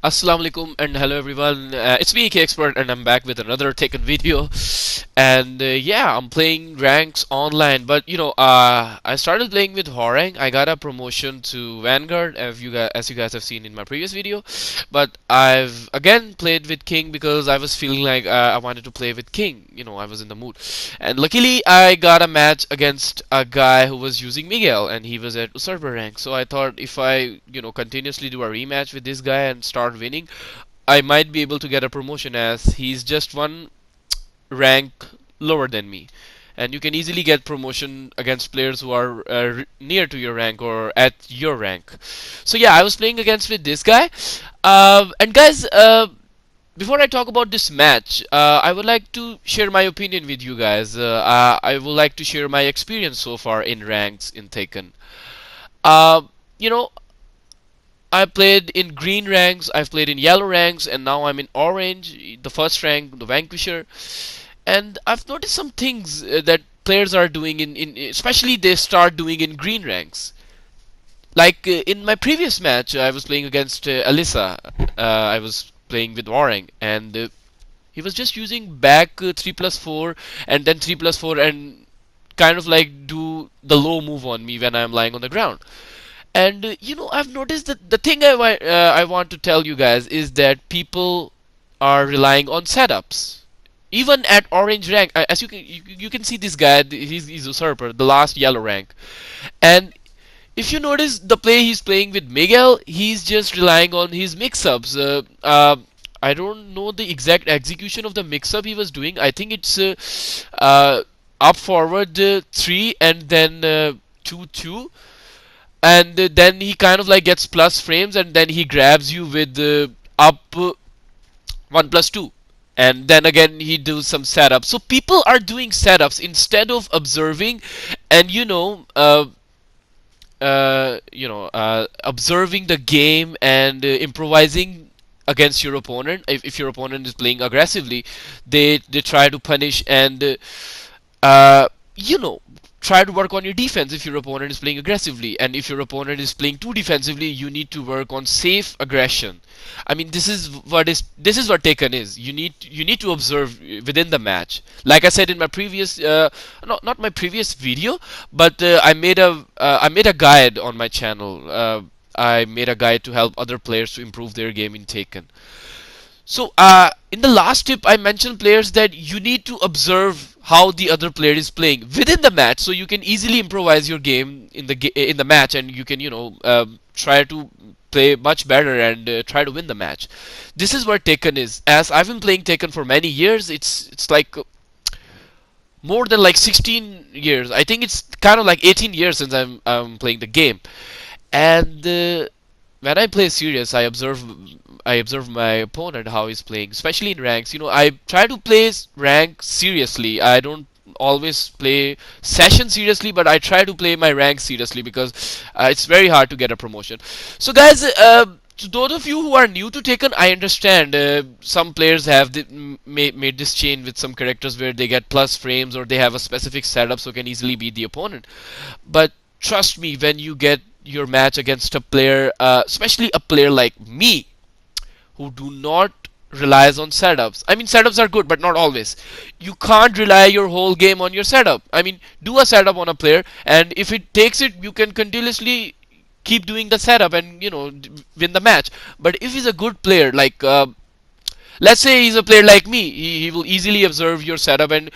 Assalamu alaikum and hello everyone. It's me, K Expert, and I'm back with another Tekken video. And yeah, I'm playing ranks online. But I started playing with Horang. I got a promotion to Vanguard, as you guys have seen in my previous video. But I've again played with King because I was feeling like I wanted to play with King. I was in the mood. And luckily, I got a match against a guy who was using Miguel, and he was at Usurper rank. So I thought if I, continuously do a rematch with this guy and start winning, I might be able to get a promotion as he's just one rank lower than me. And you can easily get promotion against players who are near to your rank or at your rank. So yeah, I was playing against with this guy. And guys, before I talk about this match, I would like to share my opinion with you guys. I would like to share my experience so far in ranks in Taken. Uh, you know, I played in green ranks, I've played in yellow ranks, and now I'm in orange, the first rank, the Vanquisher. And I've noticed some things that players are doing in especially they start doing in green ranks. Like in my previous match, I was playing against Alyssa. I was playing with Warang, and he was just using back 3+4 and then 3+4 and kind of like do the low move on me when I'm lying on the ground. And I've noticed that the thing I want to tell you guys is that people are relying on setups. Even at orange rank, as you can see this guy, he's usurper, the last yellow rank, and if you notice the play he's playing with Miguel, he's just relying on his mix-ups. I don't know the exact execution of the mix-up he was doing. I think it's up forward 3 and then 2-2, and then he kind of like gets plus frames, and then he grabs you with up 1+2, and then again he does some setups. So people are doing setups instead of observing, and observing the game and improvising against your opponent. If your opponent is playing aggressively, they try to punish and uh, you know try to work on your defense if your opponent is playing aggressively, and if your opponent is playing too defensively, you need to work on safe aggression. I mean, this is what Taken is. You need to observe within the match. Like I said in my previous not my previous video, but I made a guide on my channel. I made a guide to help other players to improve their game in Taken. So, in the last tip, I mentioned players that you need to observe how the other player is playing within the match, so you can easily improvise your game in the match, and you can try to play much better and try to win the match. This is where Taken is. As I've been playing Taken for many years, it's like more than like 16 years. I think it's kind of like 18 years since I'm playing the game, and when I play serious, I observe my opponent how he's playing, especially in ranks. I try to play rank seriously. I don't always play session seriously, but I try to play my rank seriously because it's very hard to get a promotion. So, guys, to those of you who are new to Taken, I understand some players have made this chain with some characters where they get plus frames or they have a specific setup so can easily beat the opponent. But trust me, when you get your match against a player, especially a player like me, who do not relies on setups. I mean, setups are good, but not always. You can't rely your whole game on your setup. I mean, do a setup on a player, and if it takes it, you can continuously keep doing the setup and win the match. But if he's a good player, like let's say he's a player like me, he will easily observe your setup, and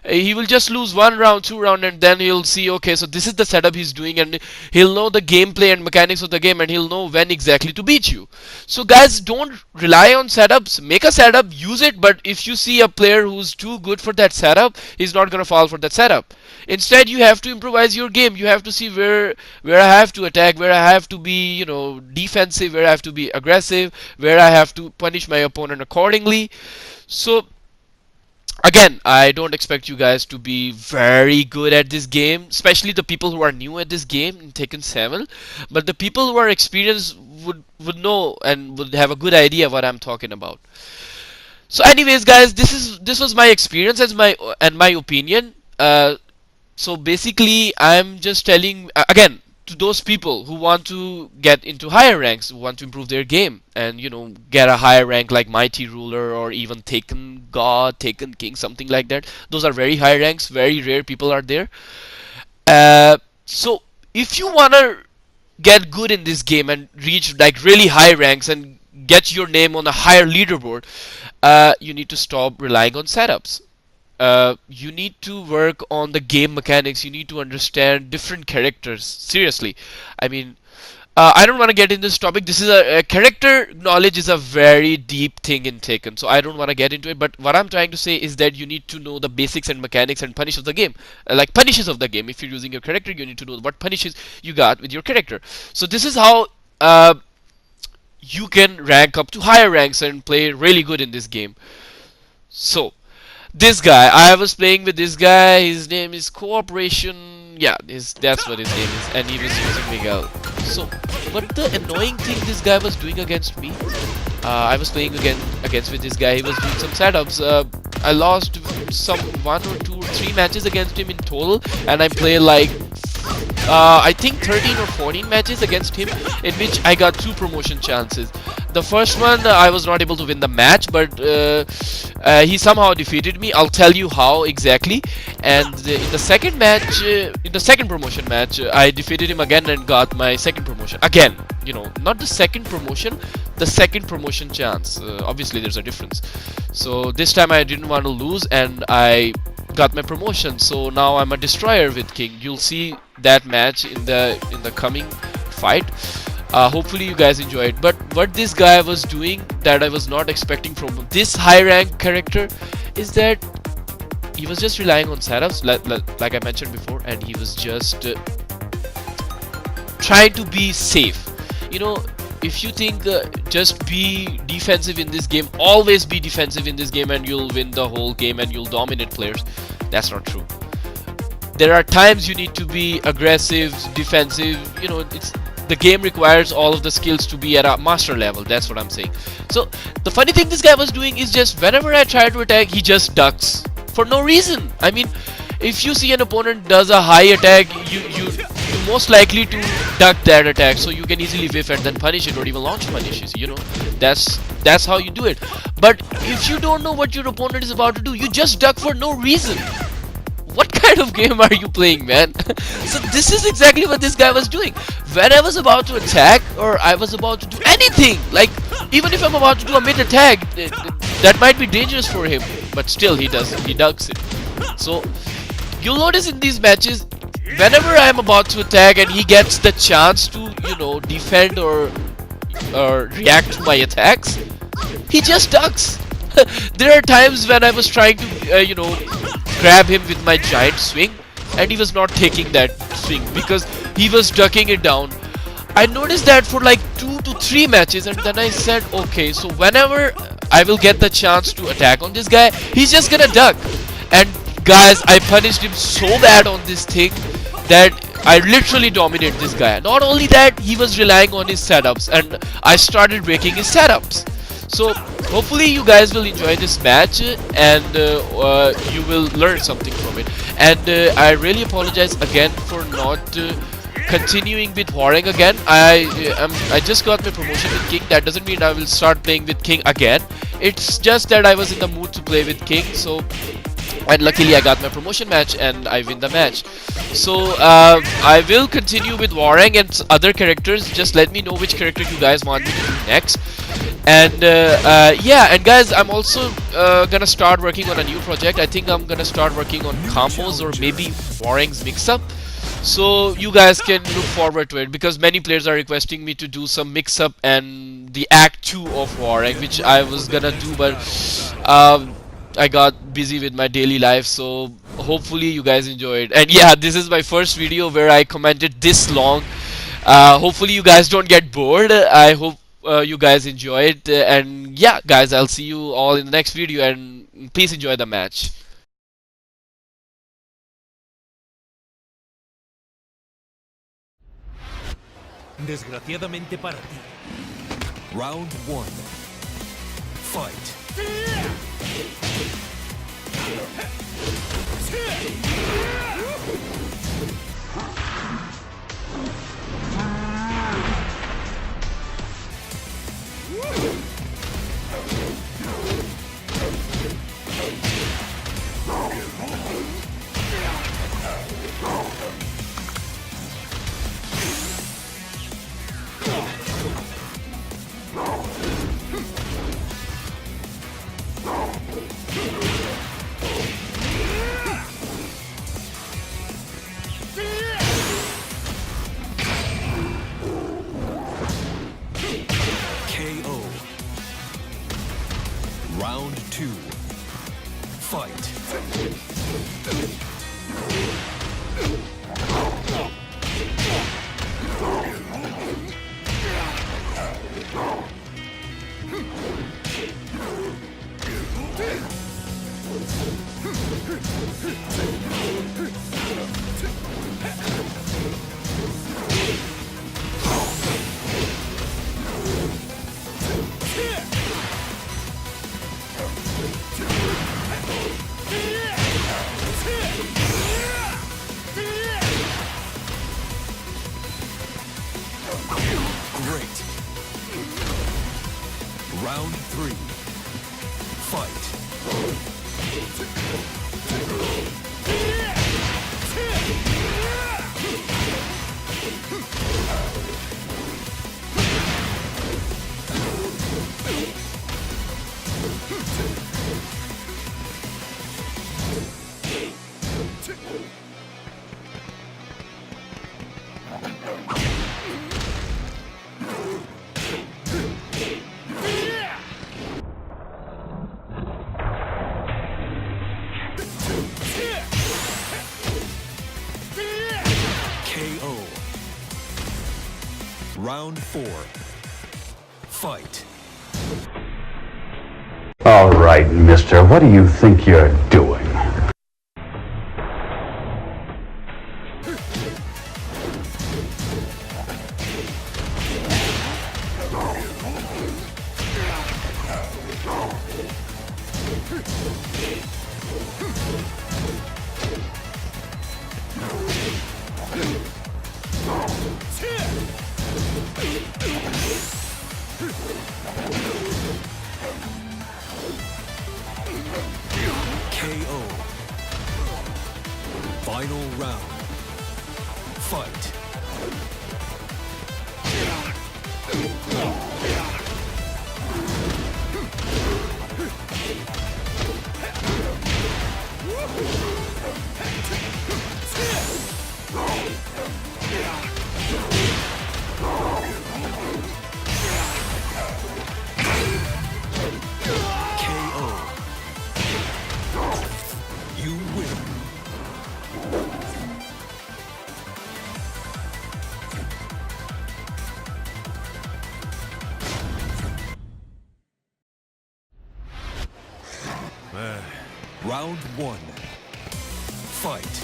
he will just lose one round, two round, and then he'll see, okay, so this is the setup he's doing, and he'll know the gameplay and mechanics of the game, and he'll know when exactly to beat you. So guys, don't rely on setups. Make a setup, use it, but if you see a player who's too good for that setup, he's not gonna fall for that setup. Instead, you have to improvise your game. You have to see where I have to attack, where I have to be defensive, where I have to be aggressive, where I have to punish my opponent accordingly. So again, I don't expect you guys to be very good at this game, especially the people who are new at this game in Tekken 7. But the people who are experienced would know and would have a good idea what I'm talking about. So, anyways, guys, this was my experience and my opinion. So basically, I'm just telling again. to those people who want to get into higher ranks, who want to improve their game, and get a higher rank like Mighty Ruler or even Taken God, Taken King, something like that. Those are very high ranks. Very rare people are there. So if you wanna get good in this game and reach like really high ranks and get your name on a higher leaderboard, you need to stop relying on setups. You need to work on the game mechanics. You need to understand different characters. Seriously, I mean, I don't want to get in this topic. This is a character knowledge is a very deep thing in Taken, so I don't want to get into it. But what I'm trying to say is that you need to know the basics and mechanics and punishes of the game, like punishes of the game. If you're using your character, you need to know what punishes you got with your character. So this is how you can rank up to higher ranks and play really good in this game. So this guy, I was playing with this guy. His name is Cooperation. Yeah, that's what his name is, and he was using Miguel. So, but the annoying thing this guy was doing against me, I was playing against with this guy. He was doing some setups. I lost some 1 or 2 or 3 matches against him in total, and I played like I think 13 or 14 matches against him, in which I got 2 promotion chances. The first one I was not able to win the match, but he somehow defeated me. I'll tell you how exactly. And in the second match, in the second promotion match, I defeated him again and got my second promotion. Again, not the second promotion, the second promotion chance. Obviously, there's a difference. So this time I didn't want to lose, and I got my promotion. So now I'm a destroyer with King. You'll see that match in the coming fight. Hopefully you guys enjoy it. But what this guy was doing that I was not expecting from this high rank character is that he was just relying on setups, like I mentioned before, and he was just trying to be safe. If you think just be defensive in this game, always be defensive in this game, and you'll win the whole game and you'll dominate players, that's not true. There are times you need to be aggressive, defensive. The game requires all of the skills to be at a master level. That's what I'm saying. So the funny thing this guy was doing is just whenever I try to attack, he just ducks for no reason. I mean, if you see an opponent does a high attack, you're most likely to duck that attack, so you can easily whiff and then punish it or even launch punishes. That's how you do it. But if you don't know what your opponent is about to do, you just duck for no reason. What kind of game are you playing, man? So this is exactly what this guy was doing. When I was about to attack, or I was about to do anything, like even if I'm about to do a mid attack, that might be dangerous for him, but still he ducks it. So you'll notice in these matches, whenever I'm about to attack and he gets the chance to defend or react to my attacks, he just ducks. There are times when I was trying to grab him with my giant swing, and he was not taking that swing because he was ducking it down. I noticed that for like 2 to 3 matches, and then I said, okay, so whenever I will get the chance to attack on this guy, he's just gonna duck. And guys, I punished him so bad on this thing that I literally dominated this guy. Not only that, he was relying on his setups, and I started breaking his setups. So hopefully you guys will enjoy this match, and you will learn something from it. And I really apologize again for not continuing with Warring again. I just got my promotion with King. That doesn't mean I will start playing with King again. It's just that I was in the mood to play with King. So, and luckily I got my promotion match and I win the match. So I will continue with Warring and other characters. Just let me know which character you guys want me to do next. And yeah, and guys, I'm also gonna start working on a new project. I think I'm gonna start working on combos or maybe Warring's mix-up. So you guys can look forward to it, because many players are requesting me to do some mix-up and the Act 2 of Warring, which I was gonna do, but I got busy with my daily life. So hopefully you guys enjoy it. And yeah, this is my first video where I commented this long. Hopefully you guys don't get bored. I hope you guys enjoy it, and yeah guys, I'll see you all in the next video, and please enjoy the match. Desgraciadamente para ti. Round 1. Fight. Round 2. Fight. Great. Round 3. Fight. KO. Round 4. Fight. All right, mister, what do you think you're doing? KO. Final round. Fight. KO. You win. Round 1. Fight.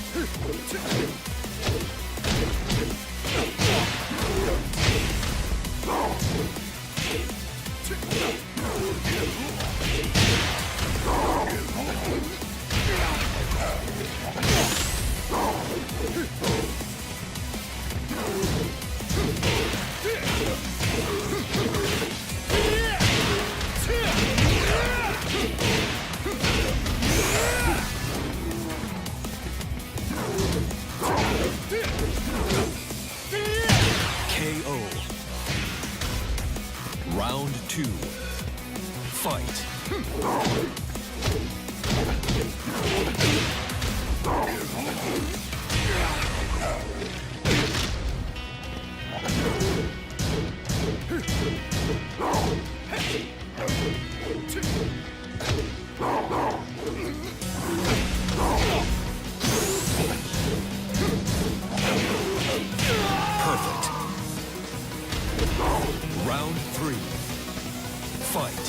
KO. Round 2. Fight. Perfect. Round 3. Fight.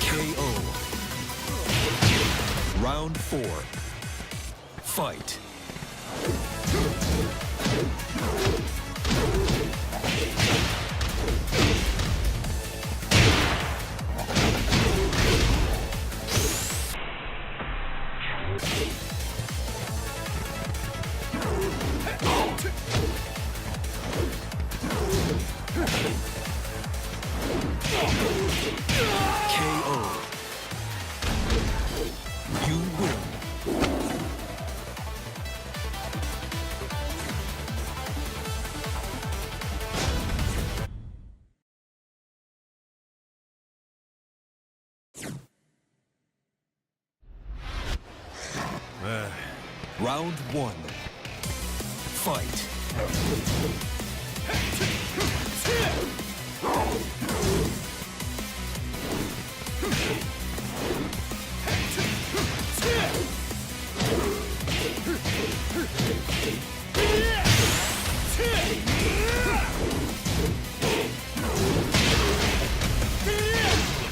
KO. Round 4. Fight. KO. You win. Round one. Fight.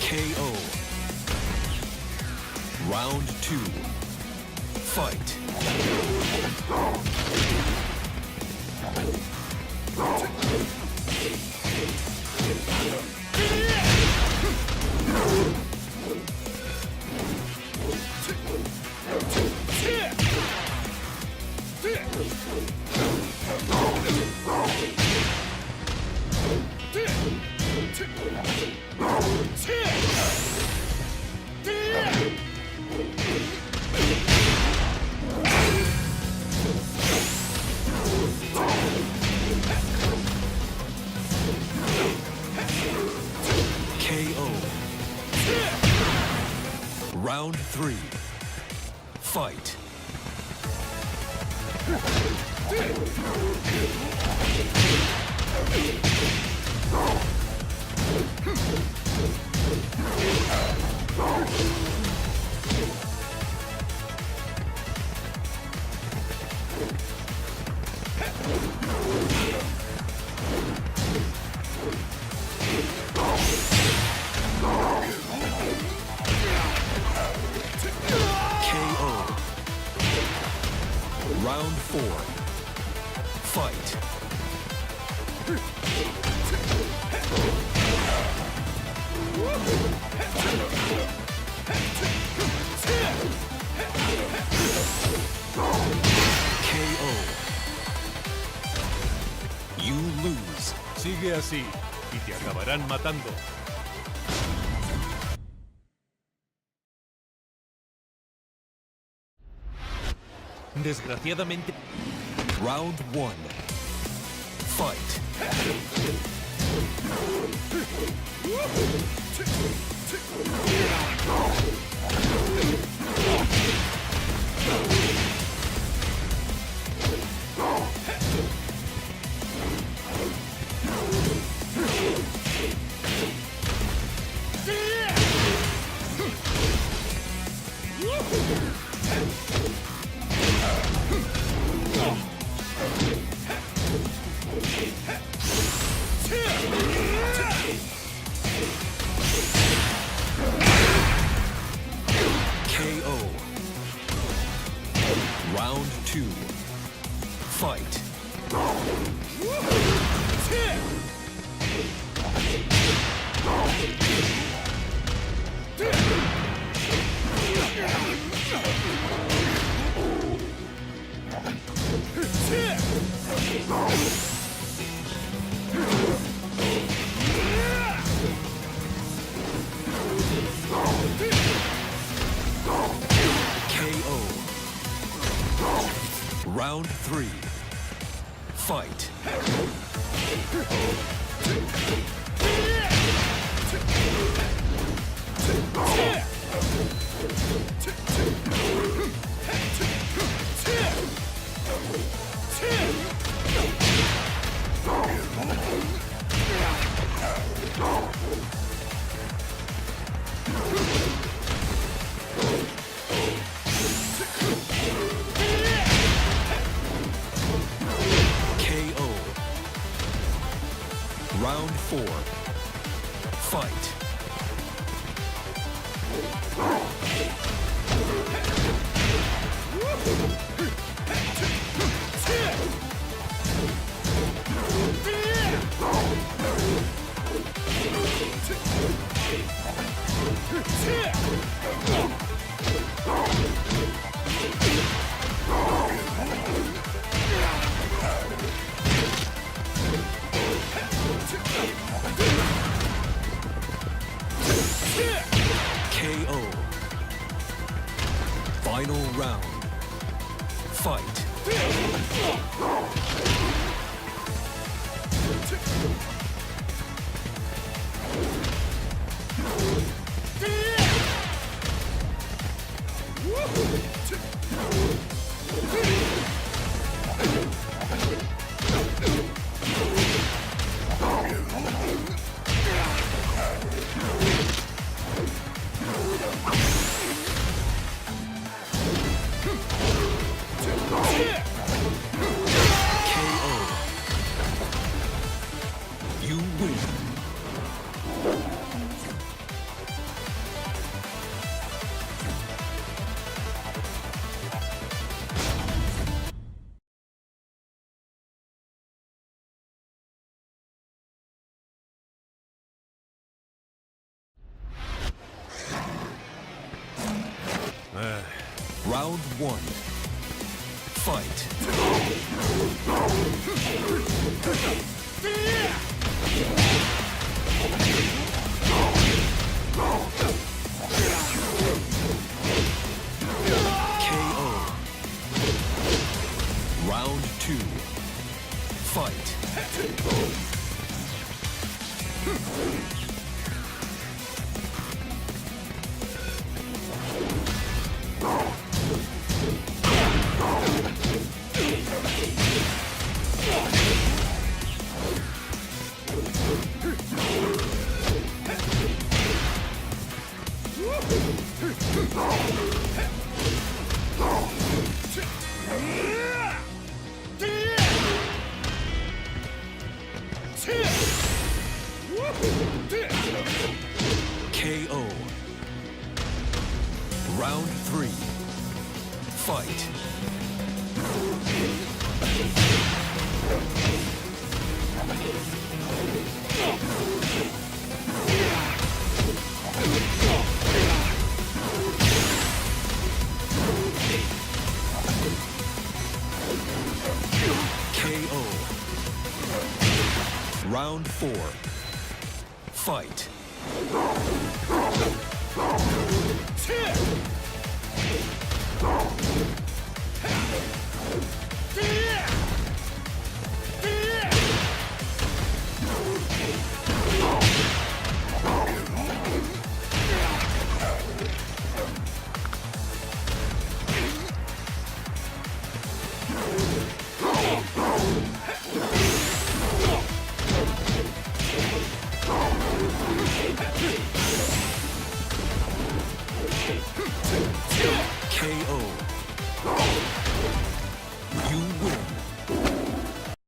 KO. Round two. Fight. KO. Round three. Fight. KO. Round four. Fight. KO. You lose. Sigue así y te acabarán matando. Desgraciadamente, Round one. Fight. KO. Round two. Fight. KO. Round three. Fight. KO. Round four. Fight. KO. Final round. Fight. KO. You win. Round one. Fight. KO. Round two. Fight. KO. Round three. Fight. KO. Round four. Fight.